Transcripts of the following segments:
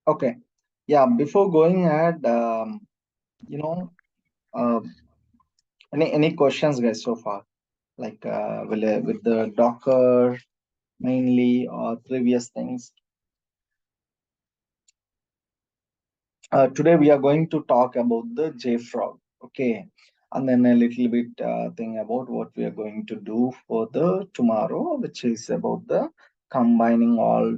Okay. Yeah. Before going ahead, you know, uh, any questions, guys, so far? Like, with the Docker mainly or previous things? Today we are going to talk about the jfrog. Okay, and then a little bit thing about what we are going to do for the tomorrow, which is about the combining all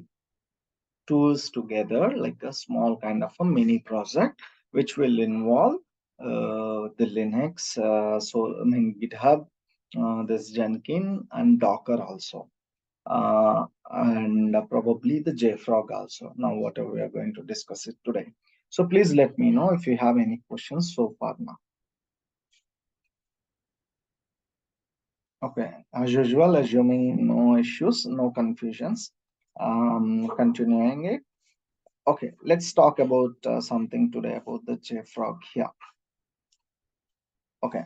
tools together, like a small kind of a mini project, which will involve the Linux, so I mean GitHub, this Jenkins and Docker also, and probably the JFrog also. Now, whatever we are going to discuss it today. So please let me know if you have any questions so far now. Okay, as usual, assuming no issues, no confusions. Continuing it. Okay, let's talk about something today about the JFrog here. Okay,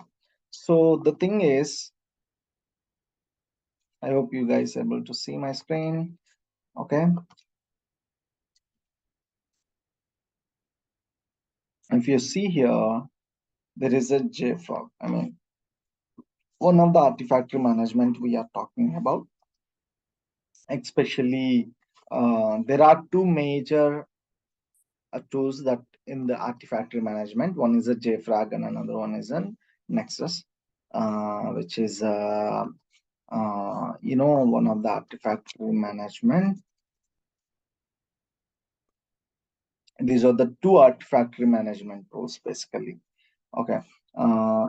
so the thing is, I hope you guys are able to see my screen. Okay, if you see here, there is a JFrog. I mean, one of the artifact management we are talking about, especially there are two major tools that in the artifact management. One is a JFrog and another one is an Nexus, which is one of the artifact management. These are the two artifact management tools basically. Okay.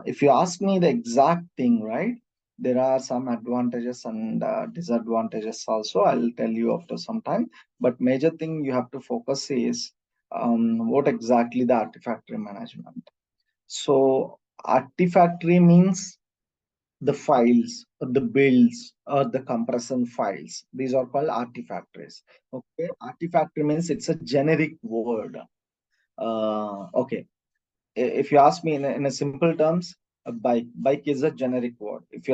If you ask me the exact thing, right? There are some advantages and disadvantages also. I'll tell you after some time. But major thing you have to focus is what exactly the artifactory management. So artifactory means the files, or the builds, or the compression files. These are called artifactories. Okay, artifactory means it's a generic word. Okay, if you ask me in a simple terms, a bike is a generic word. If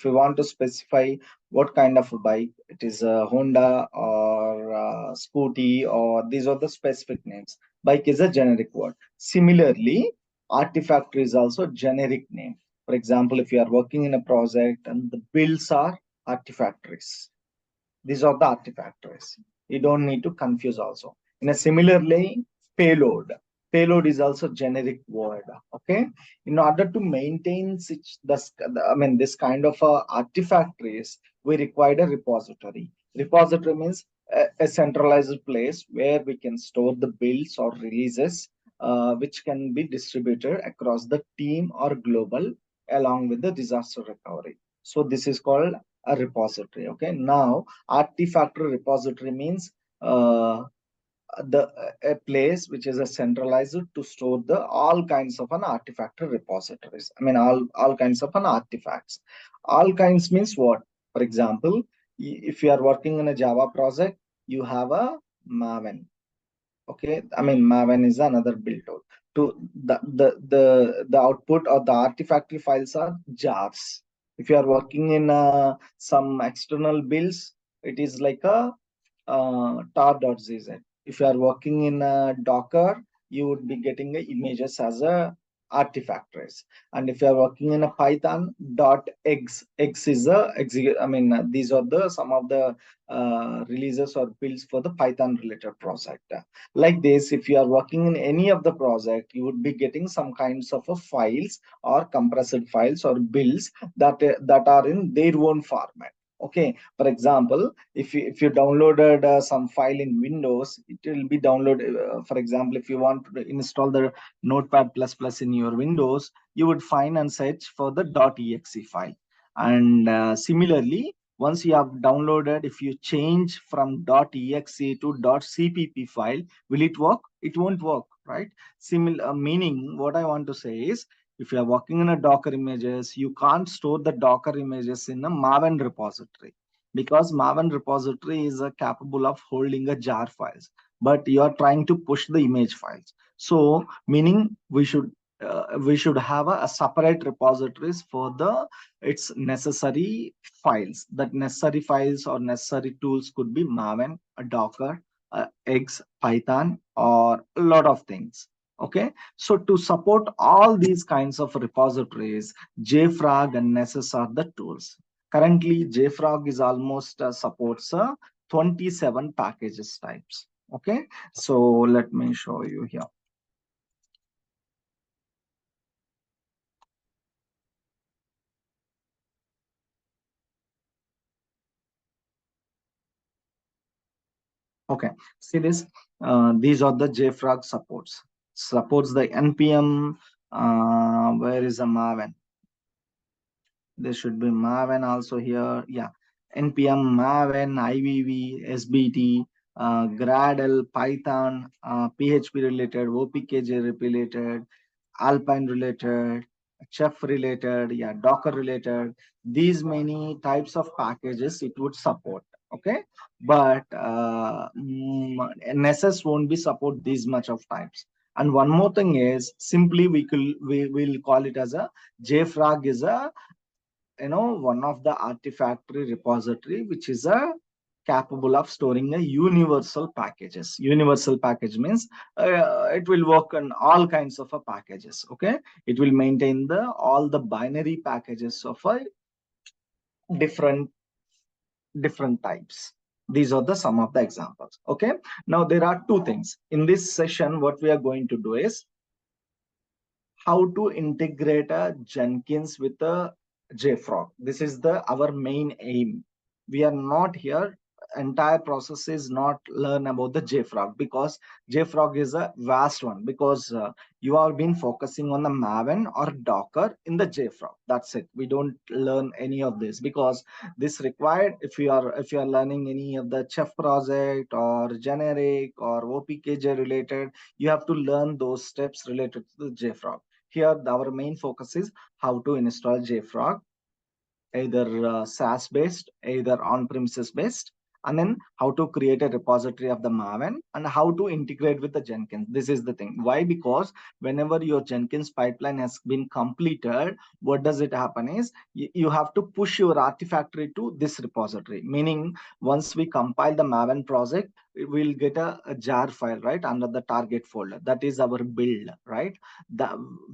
you want to specify what kind of a bike it is, a Honda or scooty, or these are the specific names. Bike is a generic word. Similarly, artifact is also generic name. For example, if you are working in a project and the builds are artifactories, these are the artifactories. You don't need to confuse also. In a similarly, payload. Payload is also generic word. Okay. In order to maintain this kind of artifactories, we require a repository. Repository means a centralized place where we can store the builds or releases, which can be distributed across the team or global along with the disaster recovery. So this is called a repository. Okay. Now, artifactory repository means the a place which is a centralized to store the all kinds of an artifactory repositories. I mean all kinds of an artifacts. All kinds means what? For example, if you are working in a Java project, you have a Maven. Okay, I mean Maven is another build tool. To the output or the artifactory files are jars. If you are working in some external builds, it is like a tar.zz. If you are working in Docker, you would be getting the images as a artifactories. And if you are working in a Python, .x is a these are the some of the releases or builds for the Python related project. Like this, if you are working in any of the project, you would be getting some kinds of files or compressed files or builds that are in their own format. Okay, for example, if you downloaded some file in Windows, it will be downloaded. For example, if you want to install the Notepad++ in your Windows, you would find and search for the .exe file. And similarly, once you have downloaded, if you change from .exe to .cpp file, will it work? It won't work, right? Similar meaning, what I want to say is, if you are working in a Docker images, you can't store the Docker images in a Maven repository, because Maven repository is capable of holding a jar files, but you are trying to push the image files. So meaning we should have a separate repositories for the its necessary files. That necessary files or necessary tools could be Maven, a Docker, X, Python, or a lot of things. Okay, so to support all these kinds of repositories, JFrog and Nessus are the tools. Currently, JFrog is almost supports 27 packages types. Okay, so let me show you here. Okay, see this. These are the JFrog supports. Supports the npm. Where is the Maven? There should be Maven also here. Yeah, npm, Maven, IVV, SBT, Gradle, Python, PHP related, OPKJ related, Alpine related, Chef related, yeah, Docker related. These many types of packages it would support. Okay, but NSS won't be support these much of types. And one more thing is simply we will call it as a JFrog is a one of the artifactory repository which is a capable of storing a universal packages. Universal package means it will work on all kinds of packages. Okay, it will maintain the all the binary packages of a different different types. These are the some of the examples. Okay, now there are two things in this session. What we are going to do is how to integrate a Jenkins with a JFrog. This is the our main aim. We are not here. Entire process is not learn about the JFrog because JFrog is a vast one because you have been focusing on the Maven or Docker in the JFrog. That's it. We don't learn any of this because this required if you are learning any of the Chef project or generic or OPKJ related, you have to learn those steps related to the JFrog. Here, our main focus is how to install JFrog, either SaaS based, either on premises based, and then how to create a repository of the Maven and how to integrate with the Jenkins. This is the thing. Why? Because whenever your Jenkins pipeline has been completed, what does it happen is you have to push your artifactory to this repository. Meaning, once we compile the Maven project, we'll get a jar file right under the target folder. That is our build, right? The,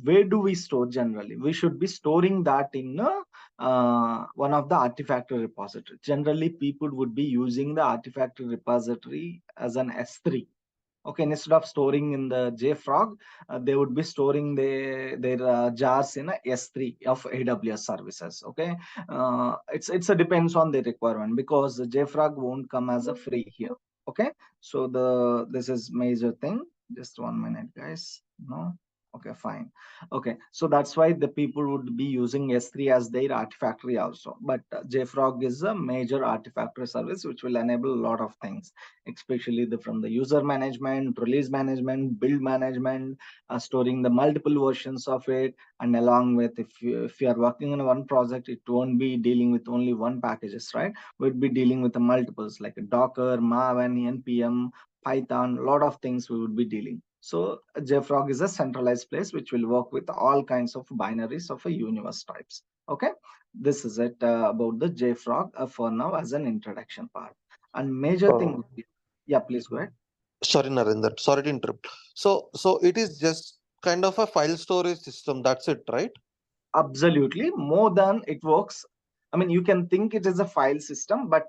where do we store generally? We should be storing that in one of the Artifactory repository. Generally, people would be using the Artifactory repository as an S3. Okay, instead of storing in the JFrog, they would be storing their jars in a S3 of AWS services. Okay, it's a depends on the requirement because the JFrog won't come as a free here. Okay, so this is major thing. Just 1 minute, guys. No. Okay, fine. Okay, so that's why the people would be using S3 as their Artifactory also. But JFrog is a major Artifactory service which will enable a lot of things, especially from the user management, release management, build management, storing the multiple versions of it, and along with if you are working on one project, it won't be dealing with only one packages, right? We'd be dealing with the multiples like Docker, Maven, npm, Python, a lot of things we would be dealing. So JFrog is a centralized place which will work with all kinds of binaries of a universe types. Okay, this is it about the JFrog for now as an introduction part. And major Uh, thing, yeah, please go ahead. Sorry, Narendra. Sorry to interrupt. So it is just kind of a file storage system. That's it, right? Absolutely, more than it works. I mean, you can think it is a file system, but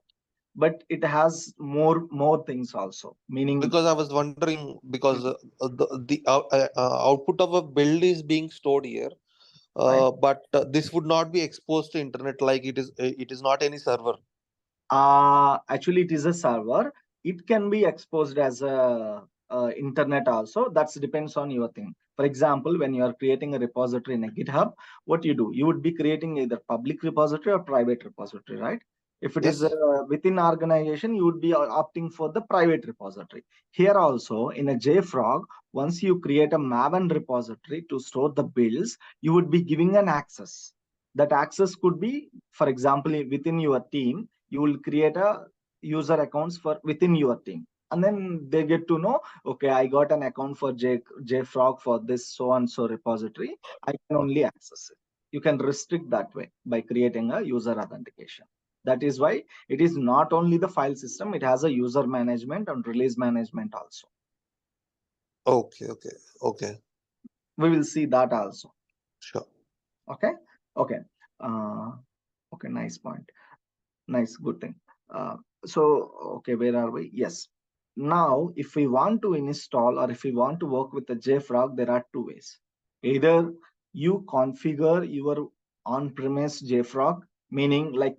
it has more things also. Meaning, Because I was wondering because the output of a build is being stored here, right? but this would not be exposed to internet like it is not any server. Actually, it is a server. It can be exposed as a internet also. That depends on your thing. For example, when you are creating a repository in a GitHub, what you do, you would be creating either public repository or private repository, right? If it is Yes. within organization, you would be opting for the private repository. Here also, in a JFrog, once you create a Maven repository to store the builds, you would be giving an access. That access could be, for example, within your team, you will create a user accounts for within your team, and then they get to know, okay, I got an account for jfrog for this so and so repository. I can only access it. You can restrict that way by creating a user authentication. That is why it is not only the file system, it has a user management and release management also. Okay, okay, okay. We will see that also. Sure. Okay. Okay. uh, okay, nice point. Nice, good thing. Uh, so, okay, where are we? Yes. Now, if we want to install or if we want to work with the JFrog, there are two ways. Either you configure your on-premise JFrog, meaning like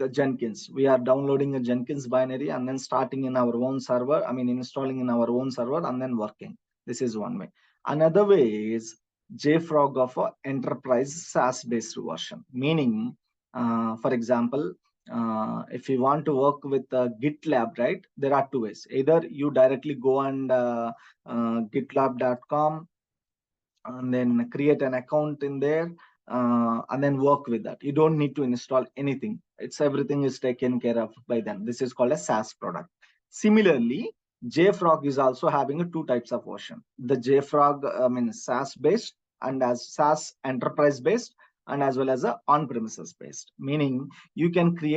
a Jenkins. We are downloading a Jenkins binary and then starting in our own server. I mean, installing in our own server and then working. This is one way. Another way is JFrog of a enterprise SaaS-based version, meaning, for example, if you want to work with GitLab, right? There are two ways. Either you directly go and gitlab.com and then create an account in there and then work with that. You don't need to install anything. It's everything is taken care of by them. This is called a SaaS product. Similarly, JFrog is also having a two types of version. The JFrog, I mean, SaaS based and as SaaS enterprise based and as well as a on-premises based. Meaning you can install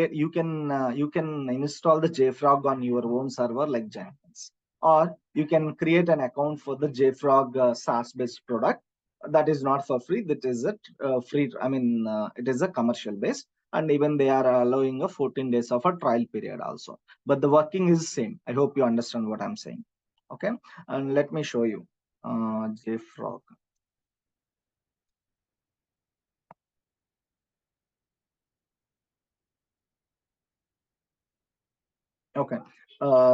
the JFrog on your own server like Jenkins, or you can create an account for the JFrog SaaS based product. That is not for free. That is a free. I mean, it is a commercial based, and even they are allowing a 14 days of a trial period also. But the working is same. I hope you understand what I'm saying. Okay, and let me show you JFrog. Okay.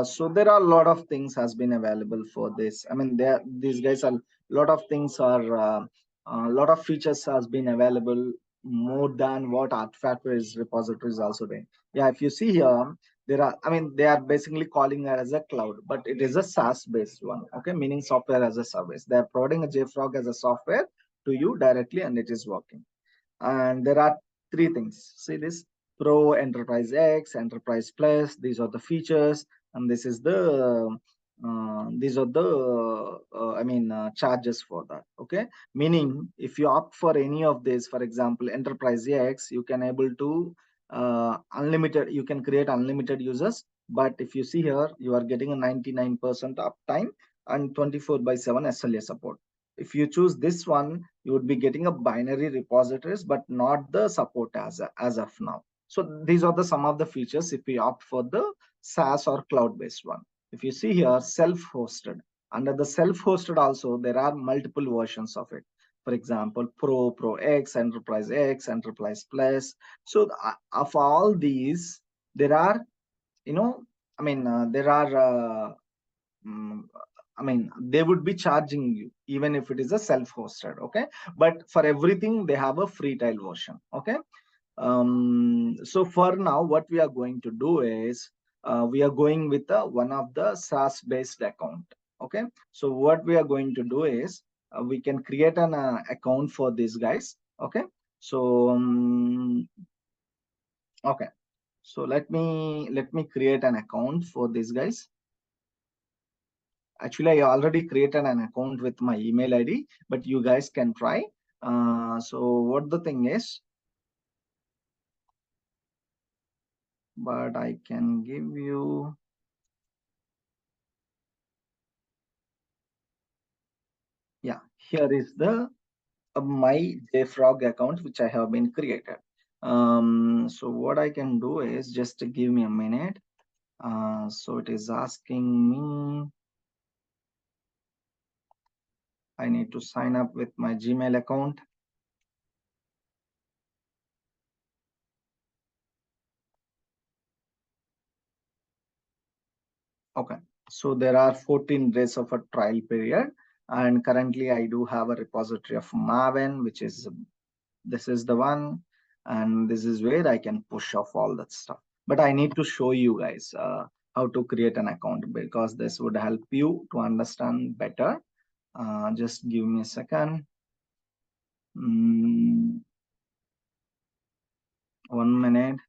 So there are a lot of things has been available for this. I mean, there these guys are lot of things are a lot of features has been available more than what Artifactory's repository is also doing. Yeah, if you see here, there are. I mean, they are basically calling it as a cloud, but it is a SaaS based one. Okay, meaning software as a service. They are providing a JFrog as a software to you directly, and it is working. And there are three things. See this: Pro, Enterprise X, Enterprise Plus. These are the features, and this is the these are the charges for that. Okay, meaning if you opt for any of this, for example, Enterprise X, you can able to unlimited. You can create unlimited users, but if you see here, you are getting a 99% uptime and 24 by 7 SLA support. If you choose this one, you would be getting a binary repositories, but not the support as of now. So these are the some of the features if we opt for the SaaS or cloud-based one. If you see here, self-hosted. Under the self-hosted also, there are multiple versions of it. For example, Pro, Pro X, Enterprise Plus. So of all these, there are, you know, there are mm, I mean, they would be charging you even if it is a self-hosted. Okay, but for everything they have a free trial version. Okay, so for now, what we are going to do is we are going with one of the SaaS-based account. Okay, so what we are going to do is we can create an account for these guys. Okay, so okay, so let me create an account for these guys. Actually, I already created an account with my email ID, but you guys can try. So what the thing is, but I can give you, yeah, here is the my JFrog account which I have been created. So what I can do is just to give me a minute. So it is asking me, I need to sign up with my Gmail account. Okay, so there are 14 days of a trial period, and currently I do have a repository of Maven, which is this is the one, and this is where I can push off all that stuff. But I need to show you guys how to create an account because this would help you to understand better. Just give me a second. Mm, 1 minute.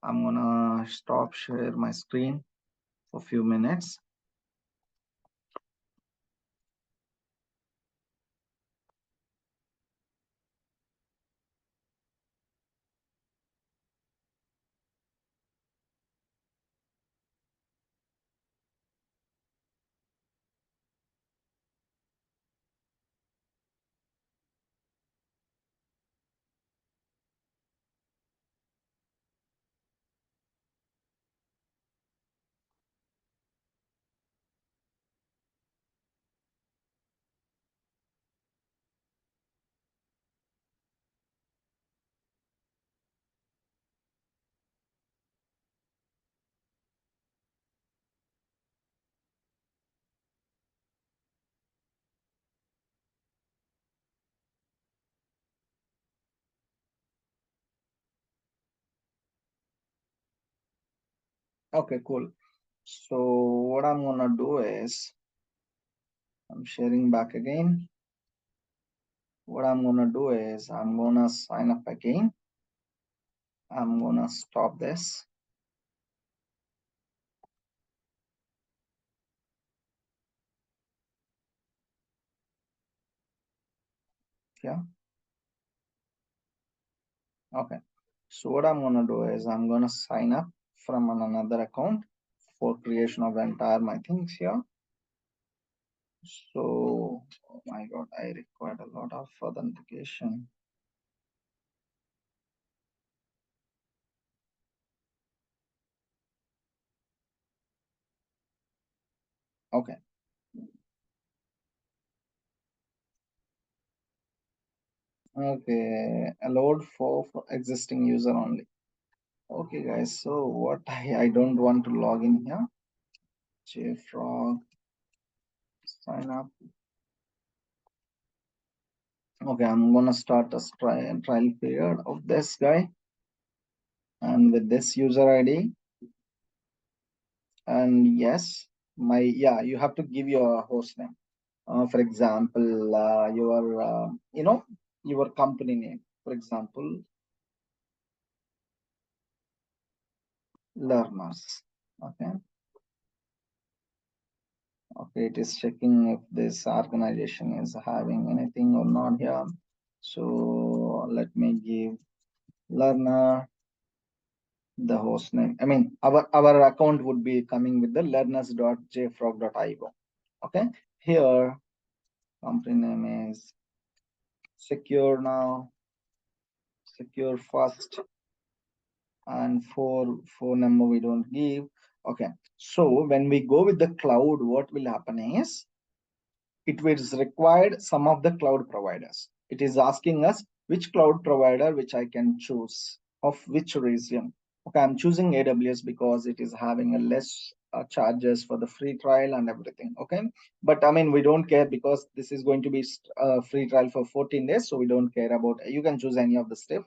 I'm gonna stop share my screen for a few minutes. Okay, cool. So what I'm gonna do is I'm sharing back again. What I'm gonna do is I'm gonna sign up again. I'm gonna stop this. Yeah. Okay. So what I'm gonna do is I'm gonna sign up from another account for creation of the entire my things here. So oh my god, I required a lot of authentication. Okay. Okay. Allowed for existing user only. Okay, guys. So what I don't want to log in here. jfrog sign up. Okay, I'm gonna start a trial period of this guy, and with this user ID. And yes, you have to give your host name. For example, your company name. For example, learners. Okay. Okay, it is checking if this organization is having anything or not here. So let me give learner the host name. I mean, our account would be coming with the learners.jfrog.io. Okay, here company name is secure now, secure first, and phone number we don't give. Okay, so when we go with the cloud, what will happen is it was required some of the cloud providers. It is asking us which cloud provider which I can choose of which region. Okay, I'm choosing AWS because it is having a less charges for the free trial and everything. Okay, but I mean we don't care because this is going to be a free trial for 14 days, so we don't care about. You can choose any of the stuff.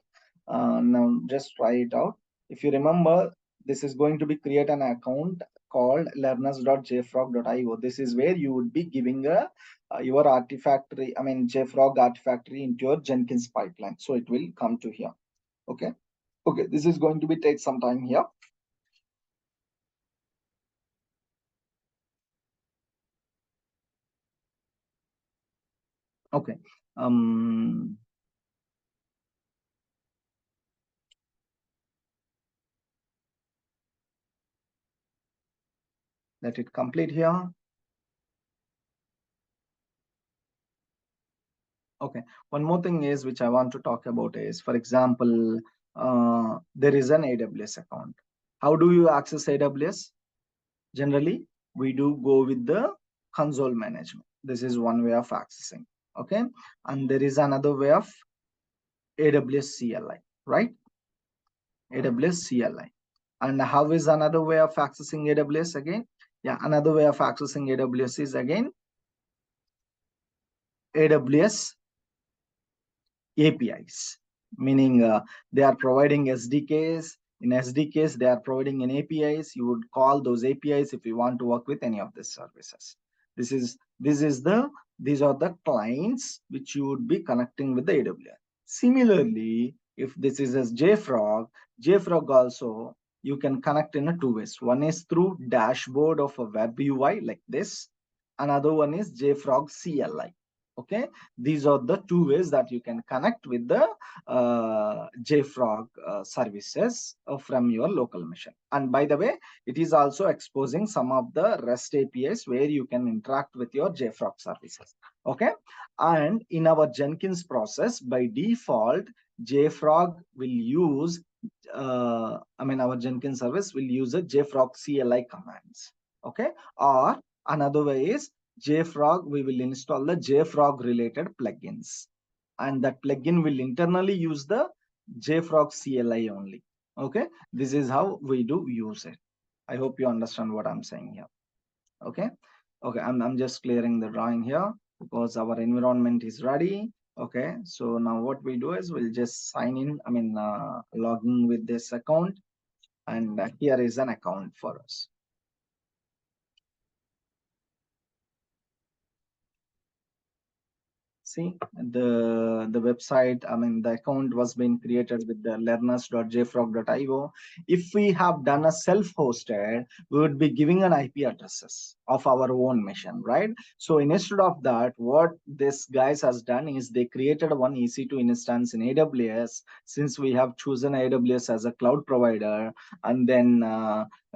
Now just try it out. If you remember, this is going to be create an account called learners.jfrog.io. This is where you would be giving a your artifactory, I mean jfrog artifactory into your Jenkins pipeline. So it will come to here. Okay. Okay. This is going to be take some time here. Okay. Um, Let it complete here. Okay. One more thing is which I want to talk about is, for example, there is an AWS account. How do you access AWS? Generally, we do go with the console management. This is one way of accessing. Okay. And there is another way of AWS CLI, right? AWS CLI. And how is another way of accessing AWS again? Yeah, another way of accessing AWS is again AWS APIs, meaning they are providing SDKs. In SDKs, they are providing an APIs. You would call those APIs if you want to work with any of these services. These are the clients which you would be connecting with the AWS. Similarly, if this is as JFrog also you can connect in a two ways. One is through dashboard of a web UI like this. Another one is JFrog CLI. Okay, these are the two ways that you can connect with the jfrog services from your local machine. And by the way, it is also exposing some of the REST APIs where you can interact with your jfrog services. Okay, and in our Jenkins process, by default jfrog will use our Jenkins service will use a jfrog CLI commands. Okay, or another way is jfrog, we will install the jfrog related plugins, and that plugin will internally use the jfrog CLI only. Okay, this is how we do use it. I hope you understand what I'm saying here. Okay. Okay, I'm just clearing the drawing here because our environment is ready. Okay, so now what we do is we'll just sign in, log in with this account. and here is an account for us. See, the website, I mean, the account was being created with the learners.jfrog.io. If we have done a self-hosted, we would be giving an IP addresses of our own machine, right? So instead of that, what this guys has done is they created one EC2 instance in AWS, since we have chosen AWS as a cloud provider, and then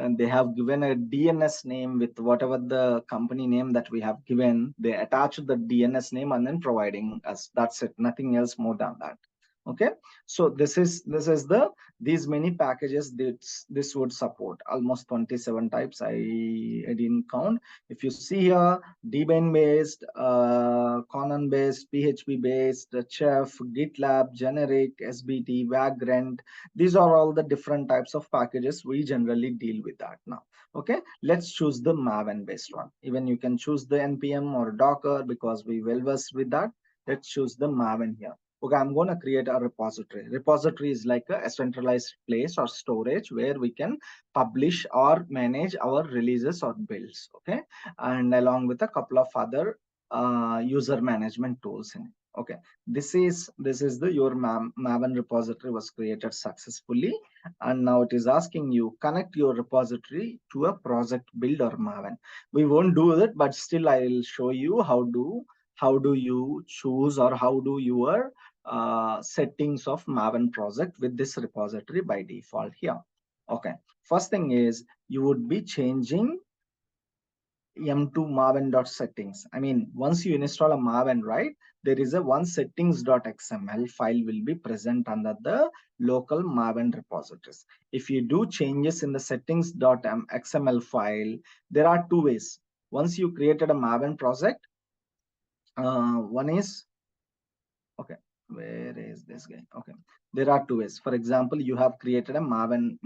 and they have given a DNS name with whatever the company name that we have given. They attach the DNS name and then providing us. That's it. Nothing else more than that. Okay. So this is the these many packages this would support. Almost 27 types. I didn't count. If you see here, Debian based, Conan based, PHP based, Chef, GitLab, generic, SBT, Vagrant, these are all the different types of packages we generally deal with that now. Okay, let's choose the Maven based one. Even you can choose the npm or Docker because we well versed with that. Let's choose the Maven here. Okay, I'm going to create a repository. Repository is like a centralized place or storage where we can publish or manage our releases or builds. Okay, and along with a couple of other user management tools in it. Okay, this is the your Maven repository was created successfully, and now it is asking you connect your repository to a project builder Maven. We won't do that, but still I will show you how do you choose or how do your settings of Maven project with this repository by default here. Okay, first thing is you would be changing m2 maven.settings. I mean, once you install a Maven, right, there is a one settings.xml file will be present under the local Maven repositories. If you do changes in the settings.xml file, there are two ways. Once you created a Maven project, one is, okay, where is this guy? Okay, there are two ways. For example, you have created a Maven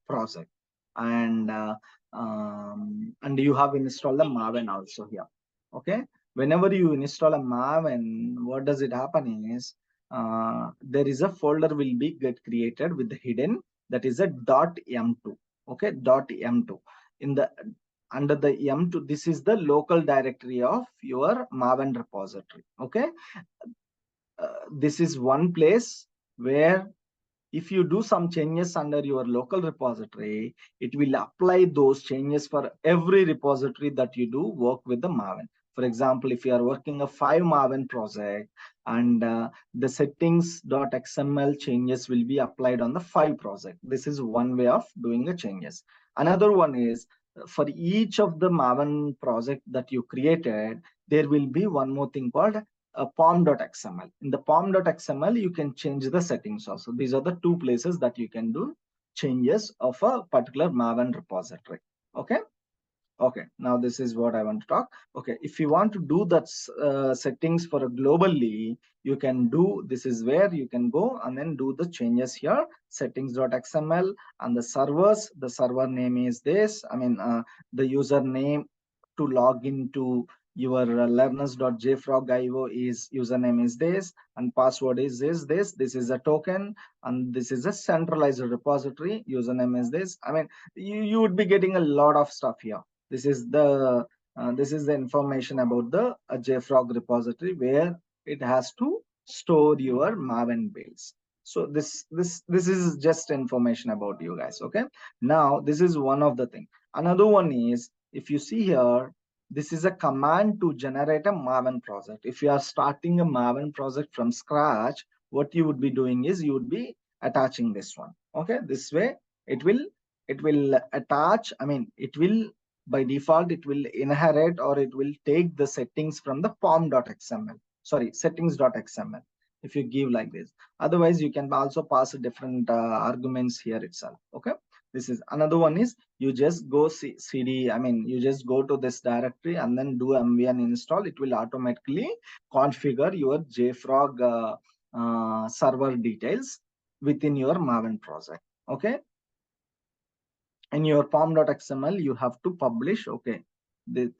project, and and you have installed a Maven also here. Okay, whenever you install a Maven, what does it happen is there is a folder will be get created with the hidden, that is a .m2. Okay, .m2 in the under the m2, this is the local directory of your Maven repository. Okay, this is one place where if you do some changes under your local repository, it will apply those changes for every repository that you do work with the Maven. For example, if you are working a 5 Maven project, and the settings.xml changes will be applied on the 5 project. This is one way of doing the changes. Another one is for each of the Maven project that you created, there will be one more thing called pom.xml. In the pom.xml, you can change the settings also. These are the two places that you can do changes of a particular Maven repository. Okay. Okay, now this is what I want to talk. Okay, if you want to do that settings for a globally, you can do, this is where you can go and then do the changes here, settings.xml, and the server name is this. I mean, the username to log into your learners.jfrog.io is username is this, and password is this is a token, and this is a centralized repository, username is this. I mean, you would be getting a lot of stuff here. This is the information about the jfrog repository where it has to store your Maven builds. So this is just information about you guys. Okay, now this is one of the thing. Another one is, if you see here, this is a command to generate a Maven project. If you are starting a Maven project from scratch, what you would be doing is you would be attaching this one. Okay, this way it will attach. I mean, it will by default it will inherit or it will take the settings from the pom.xml. Sorry, settings.xml. If you give like this, otherwise you can also pass different arguments here itself. Okay, this is another one is you just go cd, I mean, you just go to this directory and then do mvn install. It will automatically configure your jfrog server details within your Maven project. Okay, in your pom.xml you have to publish, okay,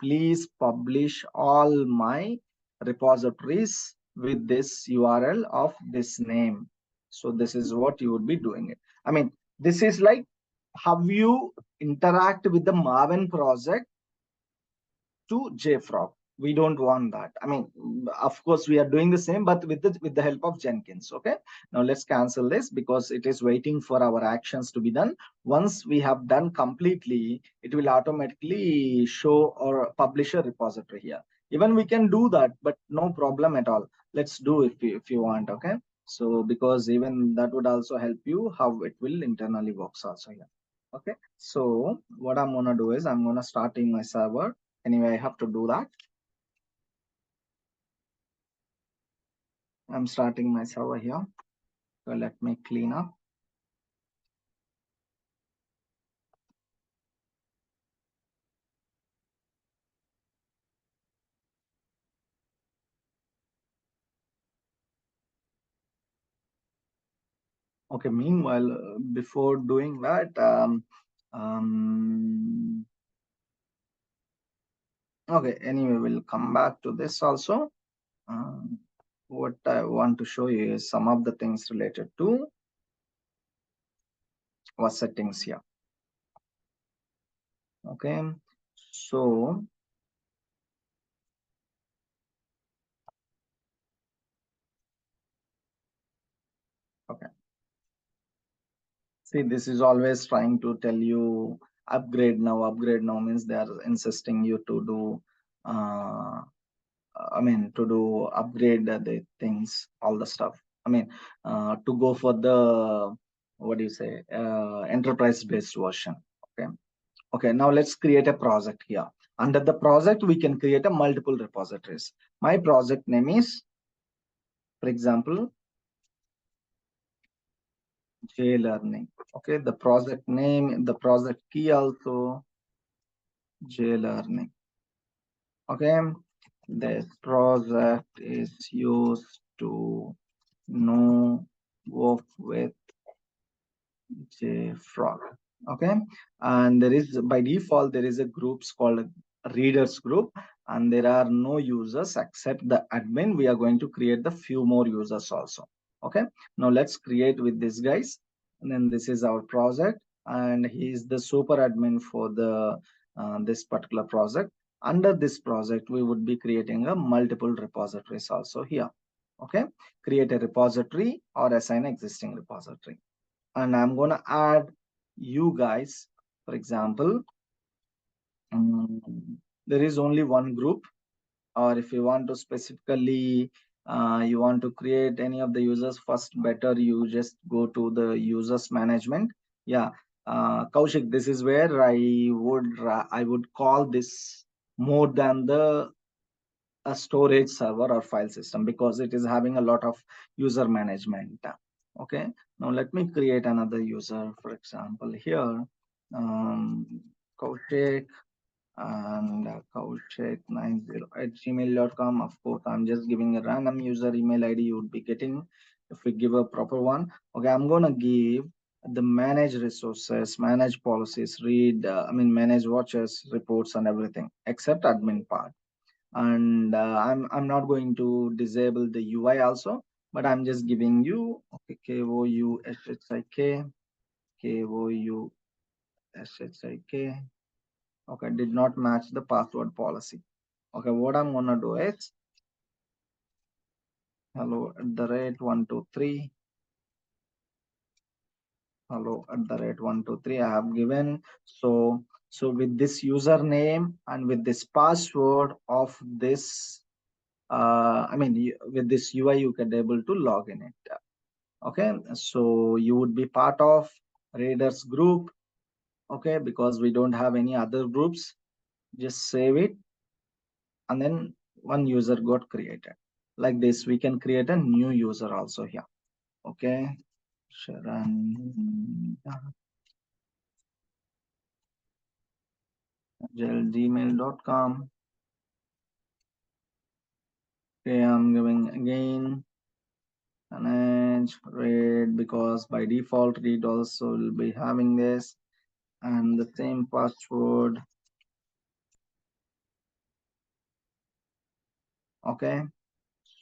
please publish all my repositories with this URL of this name. So this is what you would be doing it. I mean, This is like how you interact with the Maven project to jfrog. We don't want that. I mean, of course we are doing the same, but with the help of Jenkins. Okay, now let's cancel this because it is waiting for our actions to be done. Once we have done completely, it will automatically show or publish a repository here. Even we can do that, but no problem at all. Let's do if you want. Okay, so because even that would also help you how it will internally works also here. Okay, so what I'm gonna do is I'm gonna start in my server. Anyway, I have to do that. I'm starting my server here. So let me clean up. Okay, meanwhile, before doing that, um, okay, anyway, we'll come back to this also. Um, what I want to show you is some of the things related to our settings here. Okay, so okay, see, this is always trying to tell you upgrade now. Upgrade now means they are insisting you to do. I mean, to do upgrade the things, all the stuff. I mean, to go for the what do you say, enterprise based version. Okay. Okay. Now let's create a project here. Under the project, we can create a multiple repositories. My project name is, for example, JLearning. Okay. The project name, the project key also JLearning. Okay. This project is used to know work with jfrog. Okay, and there is by default there is a groups called readers group, and there are no users except the admin. We are going to create the few more users also. Okay, now let's create with this guys, and then this is our project, and he is the super admin for the this particular project. Under this project we would be creating a multiple repositories also here. Okay, create a repository or assign existing repository, and I'm going to add you guys. For example, there is only one group, or if you want to specifically you want to create any of the users, first better you just go to the users management. Yeah, Kaushik, this is where I would call this more than the a storage server or file system, because it is having a lot of user management. Okay, now let me create another user. For example, here, um, Kaushik, and Kaushik90 at gmail.com. Of course, I'm just giving a random user email ID you would be getting if we give a proper one. Okay, I'm gonna give the manage resources, manage policies, manage watches, reports, and everything except admin part. And I'm not going to disable the UI also, but I'm just giving you okay, KOUSHIK. Okay, did not match the password policy. Okay, what I'm gonna do is hello at the rate 123, hello at the rate 123 I have given. So with this username and with this password of this with this UI you can able to log in it. Okay, so you would be part of raiders group. Okay, because we don't have any other groups, just save it, and then one user got created. Like this we can create a new user also here. Okay, Sharon gmail.com. Okay, I'm giving again manage read, because by default read also will be having this and the same password. Okay,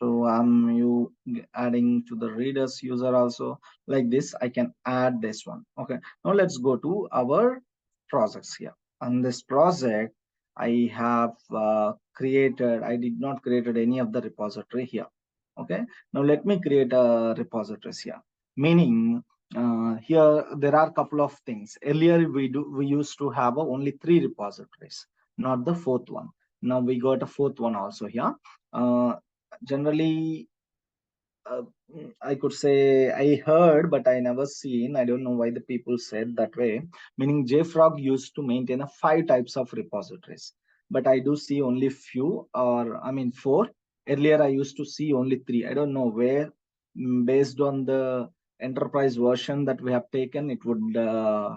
So I'm adding to the readers user also. Like this I can add this one. Okay, now let's go to our projects here. On this project I have created, I did not created any of the repository here. Okay, now let me create a repositories here, meaning here there are a couple of things. Earlier we used to have only 3 repositories, not the fourth one. Now we got a fourth one also here. Generally, uh, I could say I heard, but I never seen. I don't know why the people said that way. Meaning JFrog used to maintain a 5 types of repositories, but I do see only few, or I mean 4. Earlier I used to see only 3. I don't know where. Based on the enterprise version that we have taken, it would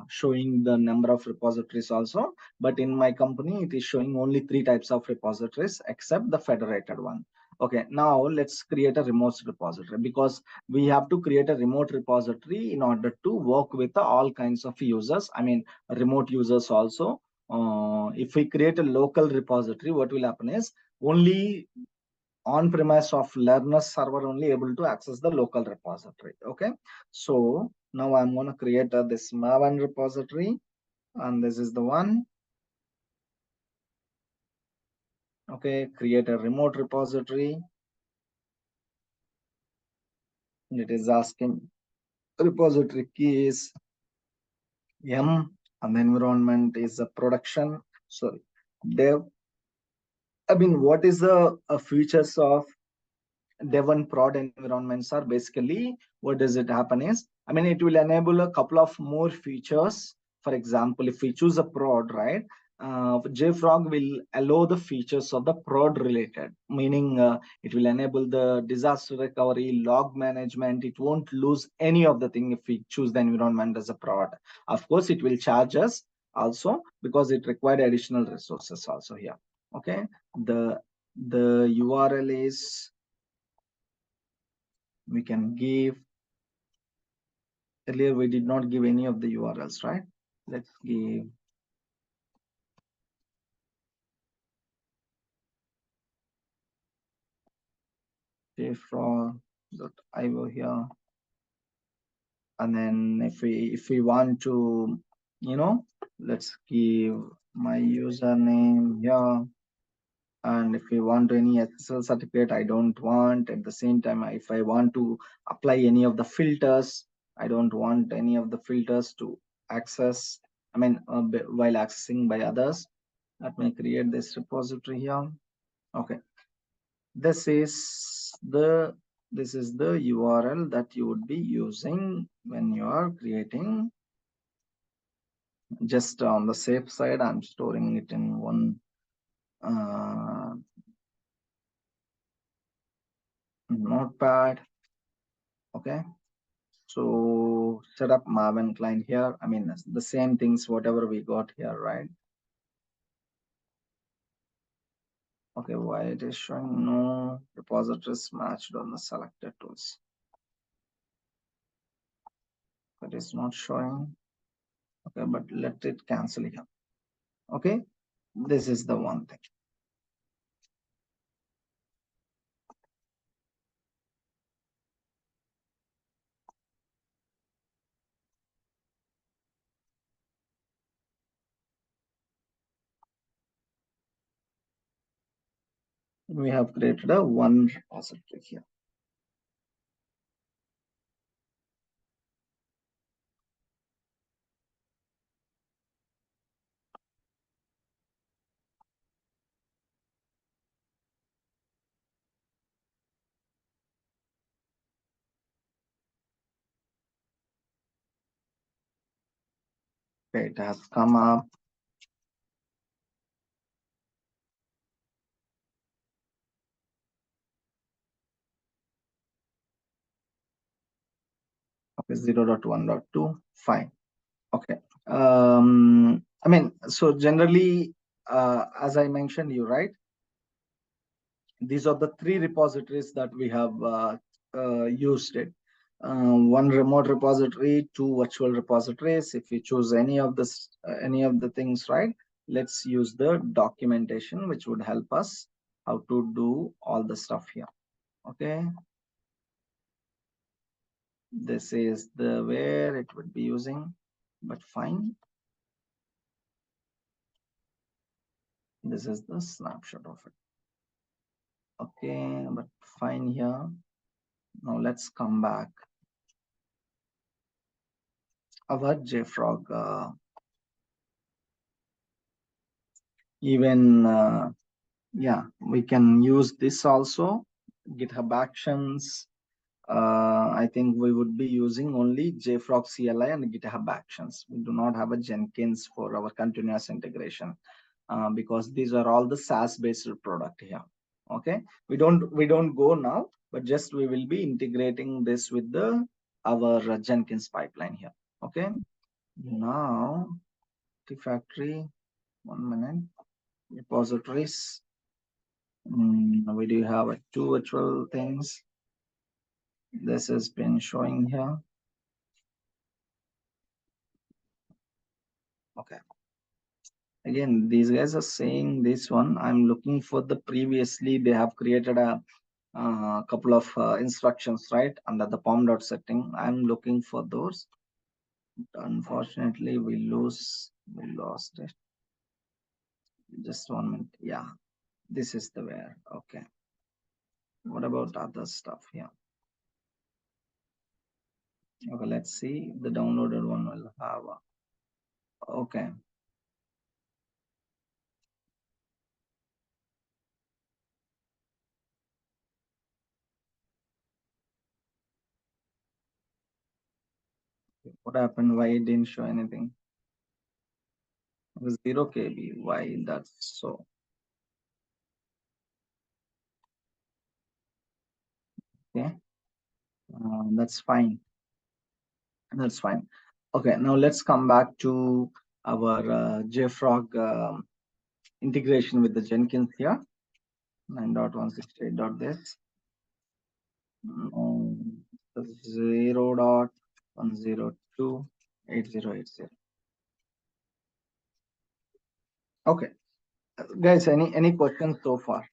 showing the number of repositories also. But in my company, it is showing only 3 types of repositories except the federated one. Okay, now let's create a remote repository, because we have to create a remote repository in order to work with all kinds of users. I mean, remote users also. If we create a local repository, what will happen is only on premise of learner server only able to access the local repository. Okay, so now I'm going to create this maven repository, and this is the one. Okay, create a remote repository. It is asking repository key is M, and the environment is a production. Sorry, dev. I mean, what is the features of dev and prod environments are basically, what does it happen is, I mean, it will enable a couple of more features. For example, if we choose a prod, right, jfrog will allow the features of the prod related, meaning it will enable the disaster recovery, log management. It won't lose any of the thing if we choose the environment as a prod. Of course it will charge us also, because it required additional resources also here. Okay, the url is, we can give, earlier we did not give any of the urls, right? Let's give jfrog.io here. And then if we want to, let's give my username here. And if we want any SSL certificate, I don't want. At the same time, if I want to apply any of the filters, I don't want any of the filters to access, I mean, while accessing by others. Let me create this repository here. Okay, this is the URL that you would be using when you are creating. Just on the safe side, I'm storing it in one notepad. Okay, so set up Maven client here. I mean, the same things whatever we got here, right? Okay, why it is showing no repositories matched on the selected tools? It is not showing. Okay, but let it cancel here. Okay, this is the one thing. We have created a one repository here. Okay, it has come up. Okay, 0.1.2, fine. Okay. I mean, so generally, as I mentioned you, right, these are the 3 repositories that we have used it. One remote repository, 2 virtual repositories. If we choose any of this, any of the things, right, let's use the documentation, which would help us how to do all the stuff here. Okay, this is the where it would be using, but fine. This is the snapshot of it. Okay, but fine here. Now let's come back. Our jfrog, even yeah, we can use this also. GitHub Actions. I think we would be using only JFrog CLI and GitHub Actions. We do not have a Jenkins for our continuous integration because these are all the SaaS-based product here. Okay, we don't go now, but just we will be integrating this with the our Jenkins pipeline here. Okay, now the factory. 1 minute. Repositories. We do have two virtual things. This has been showing here. Okay. Again, these guys are saying this one. I'm looking for the previously they have created a couple of instructions right under the pom setting. I'm looking for those. Unfortunately, we lost it. Just 1 minute. Yeah, this is the where. Okay. What about other stuff here? Okay, let's see. The downloaded one will have. Okay. What happened? Why it didn't show anything? It was 0 KB. Why that's so? Okay. That's fine. That's fine. Okay, now let's come back to our JFrog integration with the Jenkins here. 9.168.this. 0.102.8080. Okay, guys, any questions so far?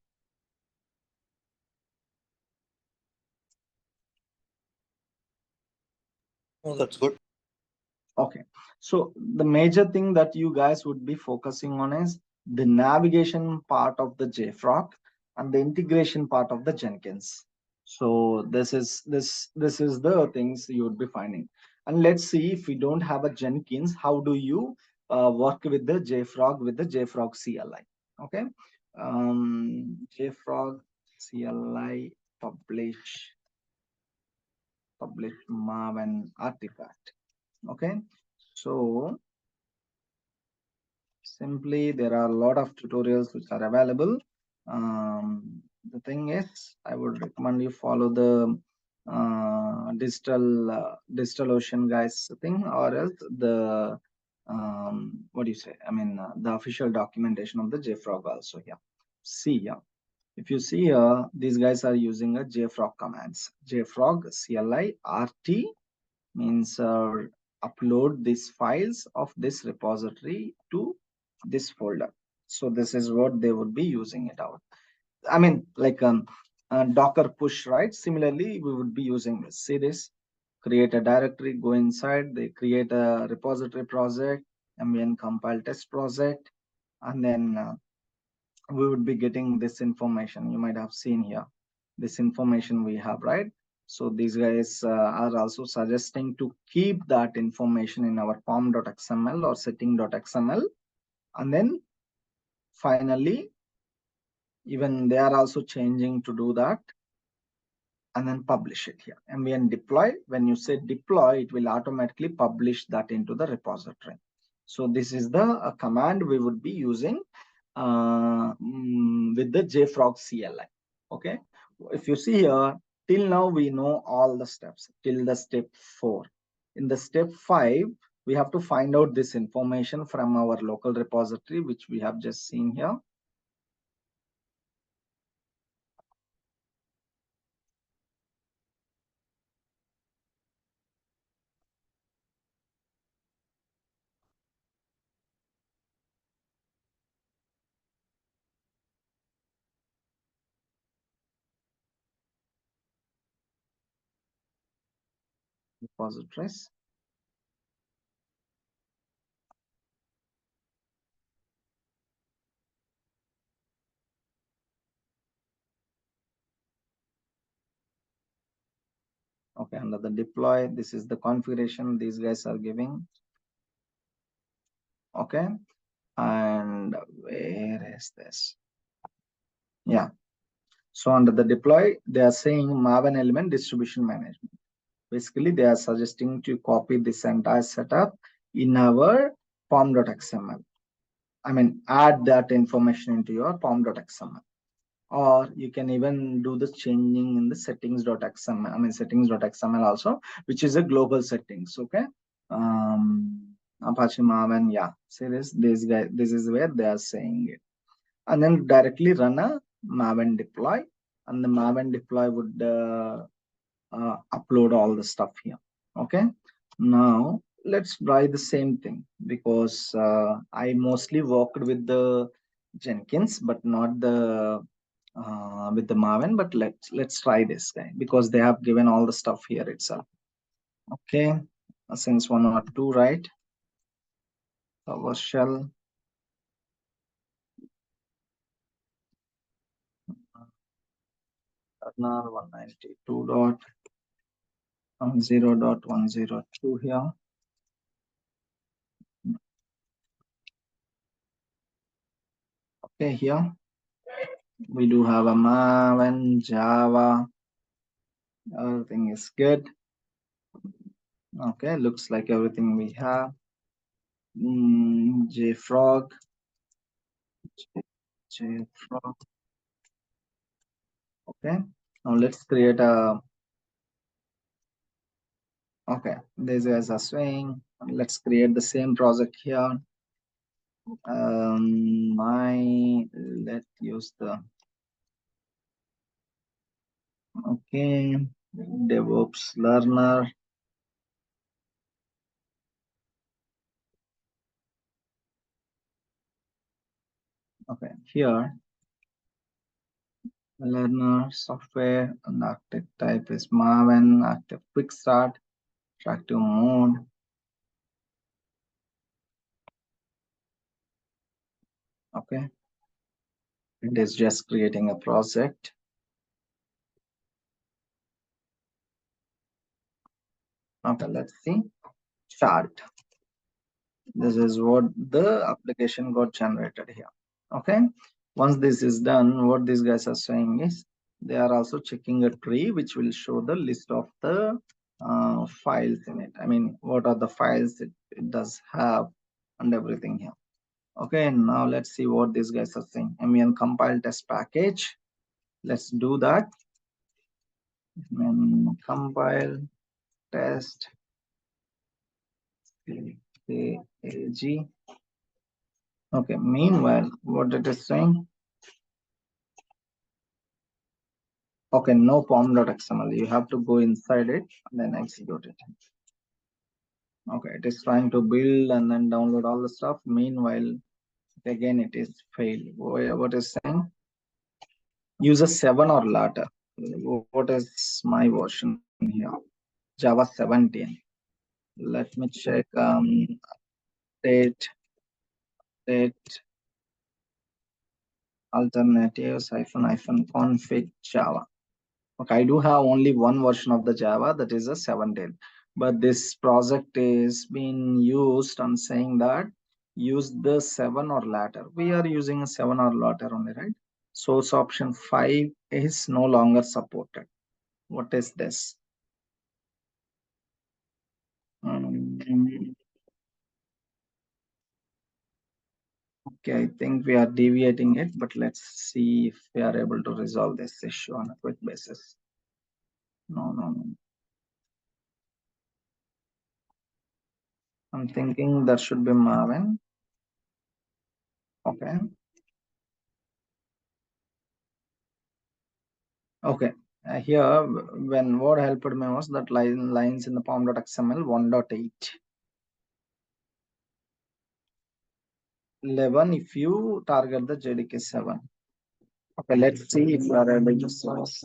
Oh, that's good. Okay, so the major thing that you guys would be focusing on is the navigation part of the JFrog and the integration part of the Jenkins. So this is the things you would be finding. And let's see if we don't have a Jenkins, how do you work with the JFrog with the JFrog CLI? Okay, JFrog CLI publish mav and artifact. Okay, so simply there are a lot of tutorials which are available. The thing is, I would recommend you follow the digital ocean guys thing, or else the what do you say, I mean the official documentation of the jfrog also here. See here, if you see here, these guys are using a jfrog commands. Jfrog cli rt means upload these files of this repository to this folder. So this is what they would be using it out. I mean, like Docker push, right? Similarly, we would be using this. See this, create a directory, go inside, they create a repository project, mbn compile test project, and then we would be getting this information. You might have seen here, this information we have, right? So these guys are also suggesting to keep that information in our pom.xml or setting.xml. And then finally, even they are also changing to do that and then publish it here. Mbn deploy, when you say deploy, it will automatically publish that into the repository. So this is the command we would be using with the jfrog CLI. Okay, if you see here, till now we know all the steps till the step 4. In the step 5, we have to find out this information from our local repository, which we have just seen here. repositories. Okay, under the deploy, this is the configuration these guys are giving. Okay, and where is this? Yeah, so under the deploy, they are saying Maven element distribution management. Basically, they are suggesting to copy this entire setup in our pom.xml. I mean, add that information into your pom.xml. Or you can even do the changing in the settings.xml. I mean, settings.xml also, which is a global settings. Okay. Apache Maven, yeah. See this guy, this is where they are saying it. And then directly run a Maven deploy, and the Maven deploy would upload all the stuff here. Okay, now let's try the same thing, because I mostly worked with the Jenkins but not the with the Maven. But let's try this guy, because they have given all the stuff here itself. Okay, since 1 or 2, right? PowerShell, kernel 192.10.102 here. Okay, here we do have a Maven, Java. Everything is good. Okay, looks like everything we have. jfrog, jfrog. Okay, now let's create a. Okay, these guys are swing. Let's create the same project here. Let's use the. Okay, DevOps learner. Okay, here learner software and active type is Maven, active quick start, active mode. Okay, it is just creating a project. Okay, let's see. Chart. This is what the application got generated here. Okay, once this is done, what these guys are saying is they are also checking a tree which will show the list of the files in it. I mean, what are the files it does have and everything here. Okay, now let's see what these guys are saying. MEN compile test package. Let's do that. MEN compile test AG. Okay, meanwhile, what it is saying. Okay, no pom.xml. You have to go inside it and then execute it. Okay, it is trying to build and then download all the stuff. Meanwhile, again, it is failed. What is saying? Use a 7 or later. What is my version here? Java 17. Let me check. Date alternatives -config Java. Okay, I do have only one version of the Java, that is a 17. But this project is being used on saying that use the 7 or later. We are using a 7 or later only, right? Source option 5 is no longer supported. What is this? Okay, I think we are deviating it, but let's see if we are able to resolve this issue on a quick basis. No. I'm thinking that should be Maven. Okay. Okay. Here, when what helped me was that lines in the pom.xml 1.8. 11 if you target the JDK 7. Okay, let's see if we are able to source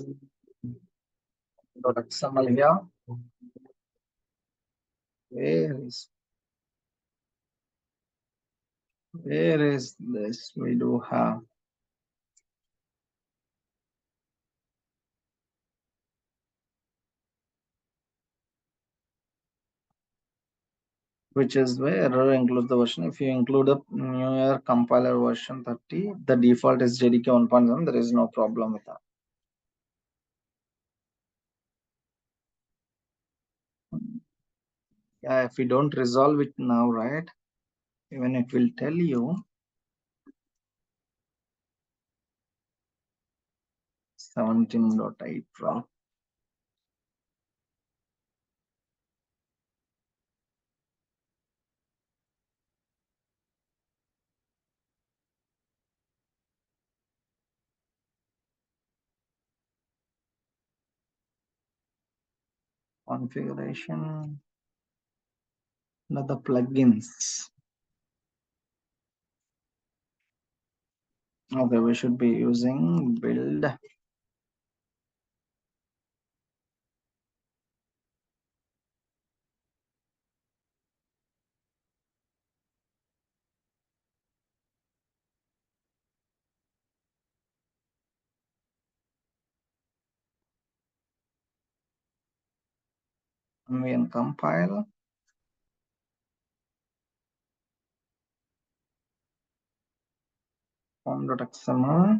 .xml here. where is this? We do have, which is where error includes the version. If you include a newer compiler version 30, the default is JDK 1.1. There is no problem with that. Yeah, if we don't resolve it now, right? Even it will tell you 17.8 from configuration. The plugins. Okay, we should be using build and compile pom.xml.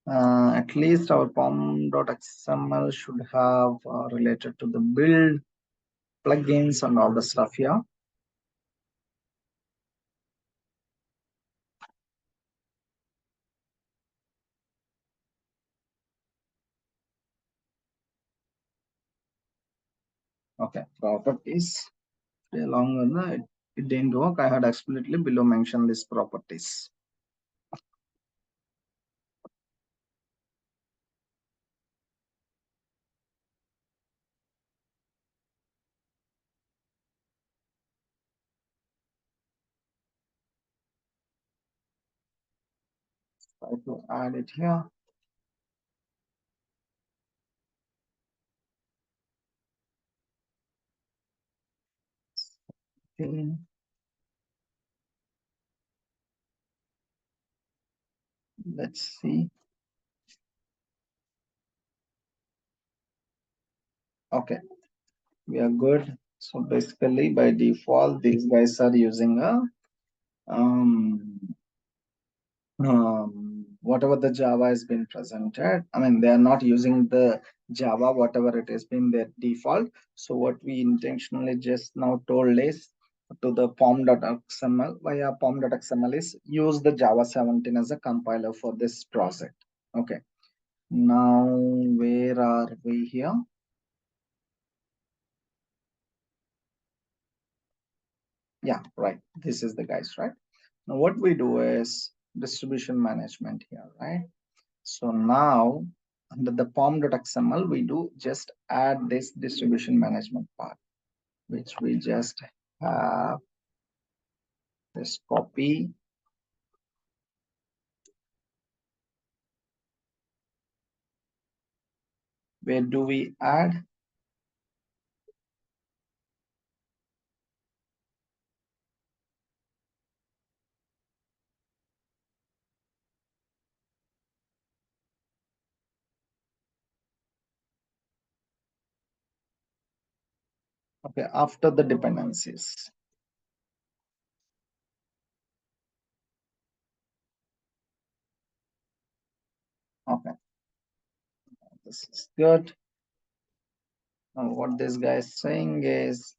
At least our pom.xml should have related to the build plugins and all the stuff here. Okay, properties. Along with that, it didn't work. I had explicitly below mentioned these properties. Try to add it here. Okay. Let's see. Okay, we are good. So basically, by default, these guys are using a um, whatever the Java has been presented. I mean, they are not using the Java, whatever it has been their default. So what we intentionally just now told is to the pom.xml via pom.xml is use the Java 17 as a compiler for this project. Okay. Now, where are we here? Yeah, right. This is the guys, right? Now, what we do is distribution management here, right? So now under the pom.xml, we do just add this distribution management part, which we just have this copy. Where do we add? Okay, after the dependencies. Okay, this is good. Now what this guy is saying is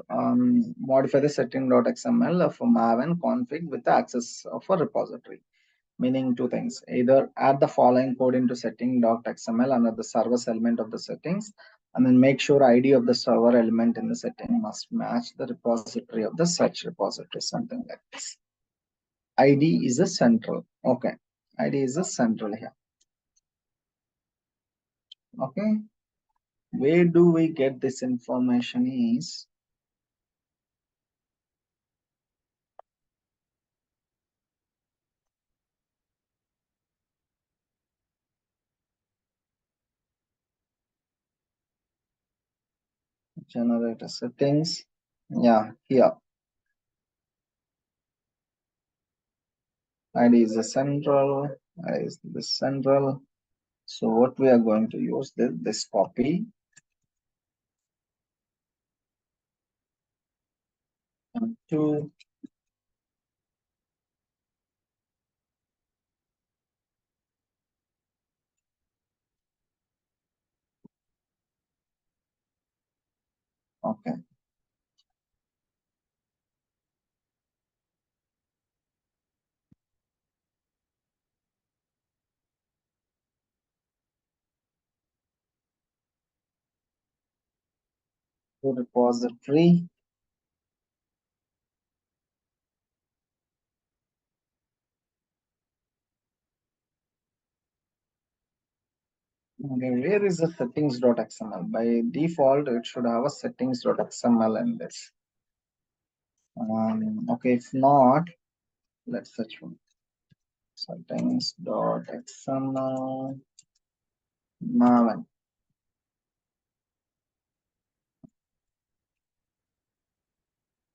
modify the setting.xml of mav and config with the access of a repository. Meaning two things: either add the following code into setting.xml under the service element of the settings, and then make sure ID of the server element in the setting must match the repository of the such repository, something like this. ID is a central. Okay, ID is a central here. Okay, where do we get this information is Generate a settings. Yeah, here ID is the central. ID is the central. So what we are going to use this copy and two. Okay. To repository. Okay, where is the settings.xml? By default, it should have a settings.xml in this. Okay, if not, let's search for settings.xml. Maven.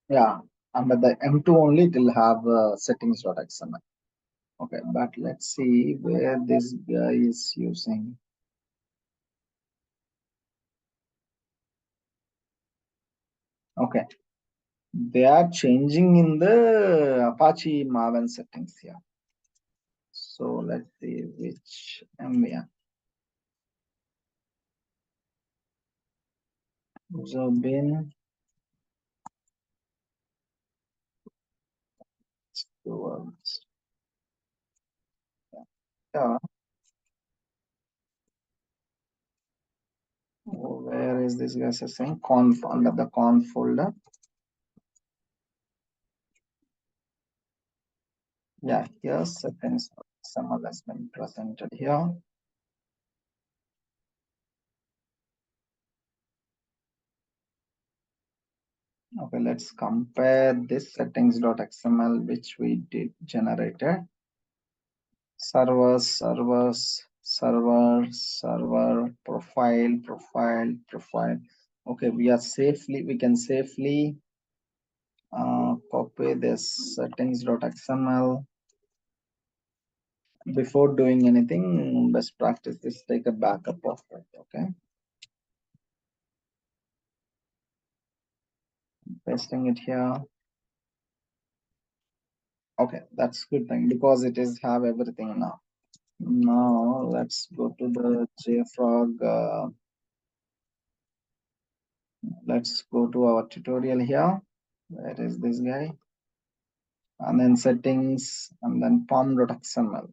Yeah, under the M2 only it will have settings.xml. Okay, but let's see where this guy is using. Okay, they are changing in the Apache Maven settings here. So let's see which MVM. So bin towards yeah. Where is this guy saying conf under the conf folder? Yeah, here settings XML has been presented here. Okay, let's compare this settings.xml which we did generated. Server, profile. Okay, we can safely copy this settings.xml. Before doing anything, best practice is take a backup of it. Okay, pasting it here. Okay, that's good thing because it is have everything now. Now let's go to the jfrog. Let's go to our tutorial here. Where is this guy? And then settings and then pom.xml.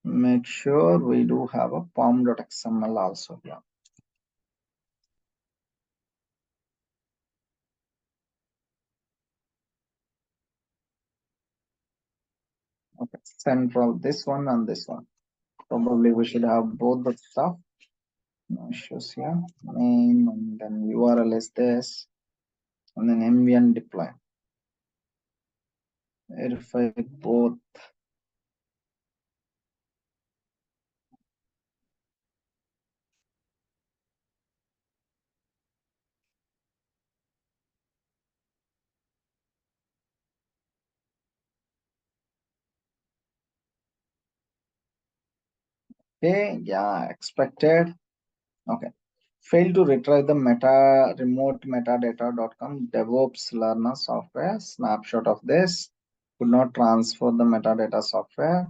Make sure we do have a pom.xml also here. Okay, central this one and this one. Probably we should have both the stuff. No issues here. Name and then URL is this, and then mvn deploy. Verify both. Okay, yeah, expected. Okay. Fail to retrieve the remote metadata.com DevOps learner software. Snapshot of this. Could not transfer the metadata software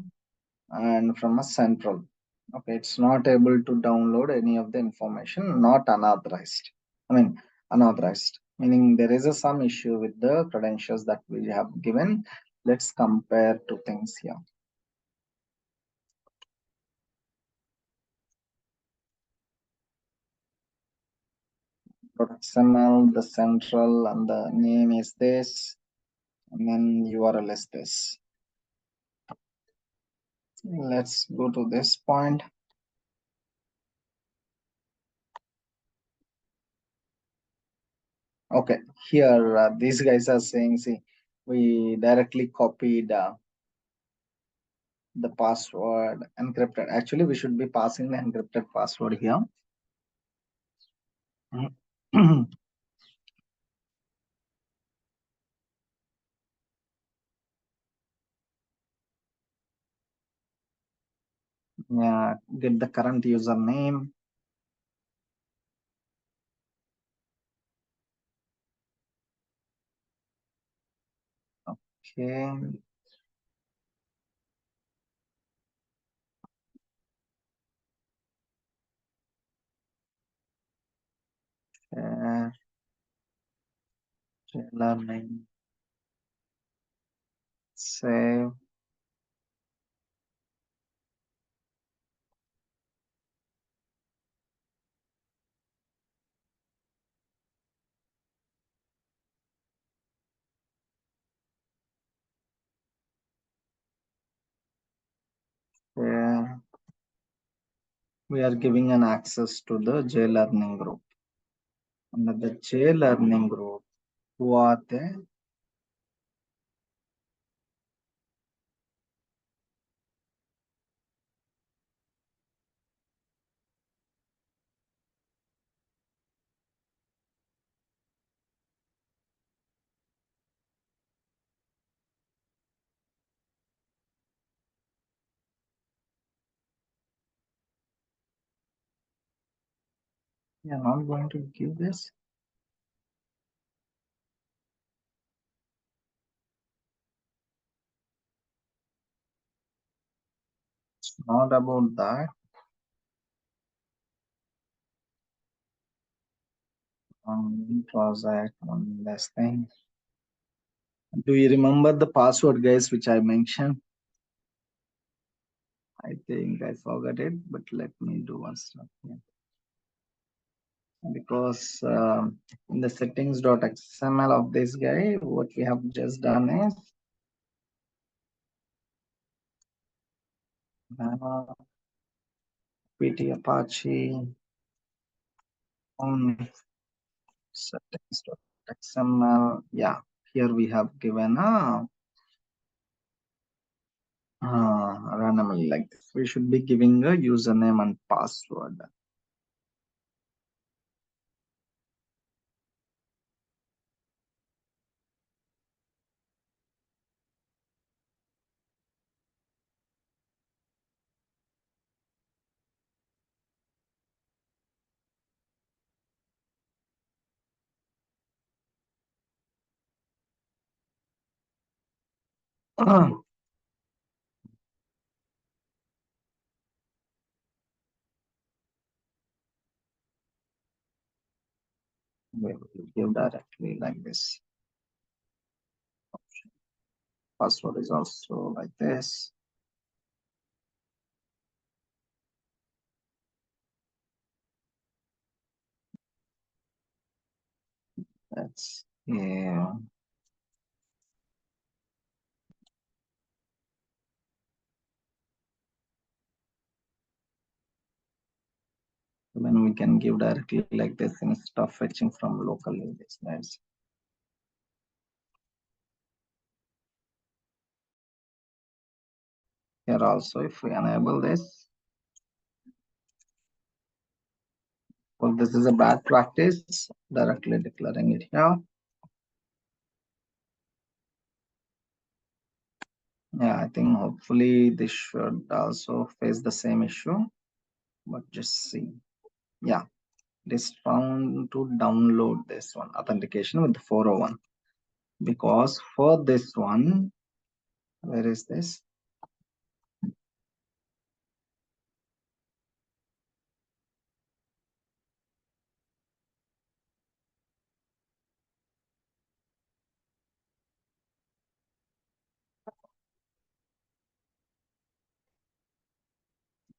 and from a central. Okay, it's not able to download any of the information, not unauthorized. I mean, unauthorized, meaning there is some issue with the credentials that we have given. Let's compare two things here. .xml, the central, and the name is this, and then URL is this. Let's go to this point. Okay, here these guys are saying, see, we directly copied the password encrypted. Actually, we should be passing the encrypted password here. Yeah, get the current username. Okay. Uh, learning. Save. Uh, we are giving an access to the J learning group. Under the J learning group, who are they? We are not going to give this. It's not about that. Project one last thing. Do you remember the password, guys, which I mentioned? I think I forgot it, but let me do one stuff here. Because in the settings.xml of this guy, what we have just done is pt apache on settings.xml. Yeah, here we have given a randomly like this. We should be giving a username and password. We will give directly like this. Password is also like this. That's yeah. Then we can give directly like this instead of fetching from locally. This nice. Here also, if we enable this, well, this is a bad practice. Directly declaring it here. Yeah, I think hopefully this should also face the same issue. But just see. Yeah, it is found to download this one authentication with the 401. Because for this one, where is this?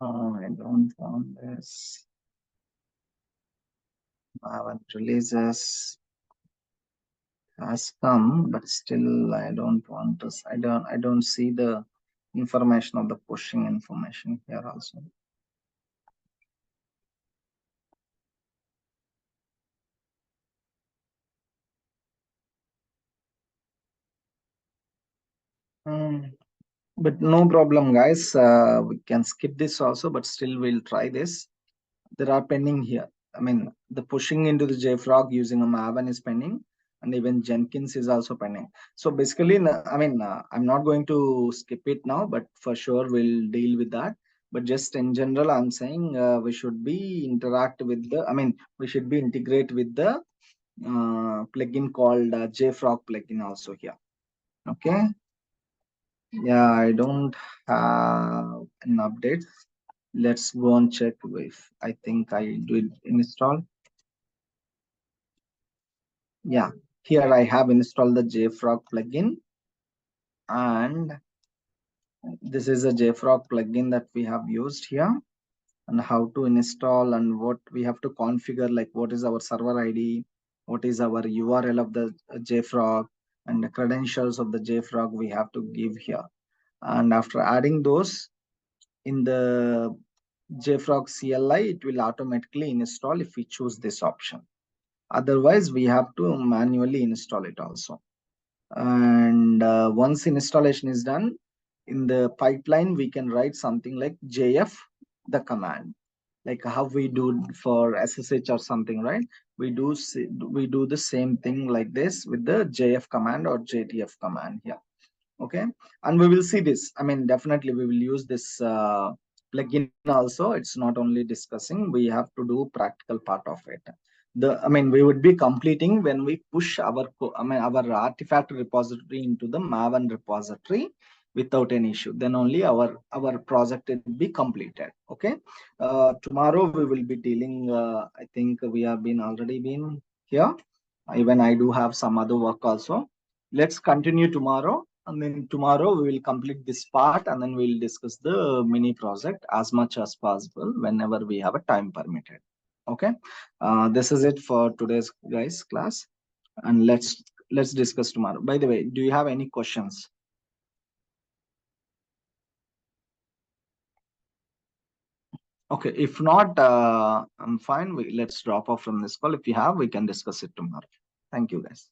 Oh, I don't want this. I haven't releases has come, but still I don't want to. I don't see the information of the pushing information here also. But no problem, guys. We can skip this also, but still we'll try this. There are pending here. I mean, the pushing into the JFrog using a Maven is pending, and even Jenkins is also pending. So basically, I mean, I'm not going to skip it now, but for sure we'll deal with that. But just in general, I'm saying we should be interact with the, I mean, we should be integrate with the plugin called jfrog plugin also here. Okay. Yeah, I don't have an update. Let's go and check if I think I did install. Yeah, here I have installed the jfrog plugin, and this is a jfrog plugin that we have used here, and how to install and what we have to configure, like what is our server id, what is our url of the jfrog, and the credentials of the jfrog we have to give here. And after adding those in the jfrog cli, it will automatically install if we choose this option. Otherwise we have to manually install it also. And once installation is done, in the pipeline we can write something like jf the command, like how we do for ssh or something, right? We do the same thing like this with the jf command or jtf command here. Okay, and we will see this, I mean, definitely we will use this plugin also. It's not only discussing, we have to do practical part of it. The, I mean, we would be completing when we push our I mean our artifact repository into the maven repository without any issue, then only our project will be completed. Okay, tomorrow we will be dealing, I think we have been already been here. Even I do have some other work also. Let's continue tomorrow, and then tomorrow we will complete this part, and then we'll discuss the mini project as much as possible whenever we have a time permitted. Okay, this is it for today's guys class, and let's discuss tomorrow. By the way, do you have any questions? Okay, if not, I'm fine. Let's drop off from this call. If you have, we can discuss it tomorrow. Thank you, guys.